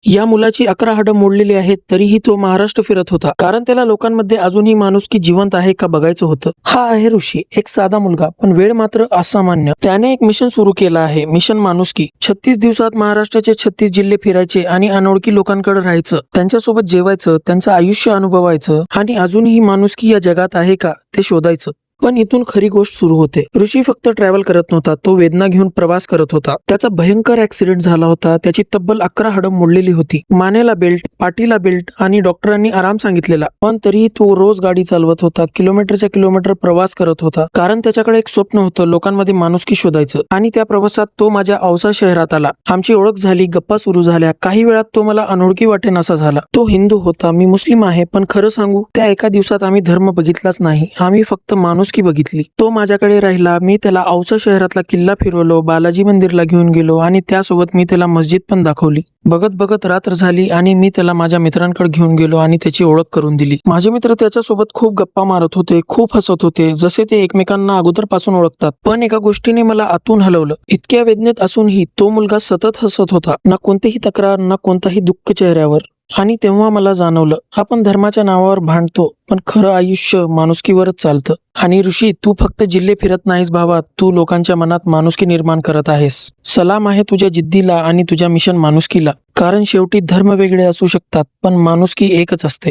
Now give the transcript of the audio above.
या मुलाची 11 हाडं मोडलेली आहेत तरीही तो महाराष्ट्र फिरत होता, कारण त्याला लोकांमध्ये अजूनही माणुसकी जिवंत आहे का बघायचं होतं. हा आहे ऋषी, एक साधा मुलगा, पण वेळ मात्र असामान्य. त्याने एक मिशन सुरू केलं आहे, मिशन माणुसकी. 36 दिवसात महाराष्ट्राचे 36 जिल्हे फिरायचे आणि अनोळखी लोकांकडे राहायचं, त्यांच्यासोबत जेवायचं, त्यांचं आयुष्य अनुभवायचं आणि अजूनही माणुसकी या जगात आहे का ते शोधायचं. पण इथून खरी गोष्ट सुरू होते. ऋषी फक्त ट्रॅव्हल करत नव्हता, तो वेदना घेऊन प्रवास करत होता. त्याचा भयंकर ऍक्सिडेंट झाला होता. त्याची तब्बल 11 हाडं मोडलेली होती. मानेला बेल्ट, पाठीला बेल्ट आणि डॉक्टरांनी आराम सांगितलेला. पण तरीही तो रोज गाडी चालवत होता, किलोमीटरच्या किलोमीटर प्रवास करत होता, कारण त्याच्याकडे एक स्वप्न होतं, लोकांमध्ये माणुसकी शोधायचं. आणि त्या प्रवासात तो माझ्या औसा शहरात आला. आमची ओळख झाली, गप्पा सुरू झाल्या. काही वेळात तो मला अनोळखी वाटेनासा झाला. तो हिंदू होता, मी मुस्लिम आहे, पण खरं सांगू, त्या एका दिवसात आम्ही धर्म बघितलाच नाही, आम्ही फक्त माणुसकी बघितली. तो माझ्याकडे राहिला. मी त्याला औसा शहरातला किल्ला फिरवलो, बालाजी मंदिरला घेऊन गेलो आणि त्यासोबत मी त्याला मस्जिद पण दाखवली. बघत बघत रात्र झाली आणि मी त्याला माझ्या मित्रांकडे घेऊन गेलो आणि त्याची ओळख करून दिली. माझे मित्र त्याच्यासोबत खूप गप्पा मारत होते, खूप हसत होते, जसे ते एकमेकांना अगोदरपासून ओळखतात. पण एका गोष्टीने मला आतून हलवलं. इतक्या वेदनेत असूनही तो मुलगा सतत हसत होता, ना कोणतीही तक्रार, ना कोणताही दुःख चेहऱ्यावर. आणि तेव्हा मला जाणवलं, आपण धर्माच्या नावावर भांडतो, पण खरं आयुष्य माणुसकीवरच चालतं. आणि ऋषी, तू फक्त जिल्हे फिरत नाहीस भावा, तू लोकांच्या मनात माणुसकी निर्माण करत आहेस. सलाम आहे तुझ्या जिद्दीला आणि तुझ्या मिशन माणुसकीला, कारण शेवटी धर्म वेगळे असू शकतात, पण माणुसकी एकच असते.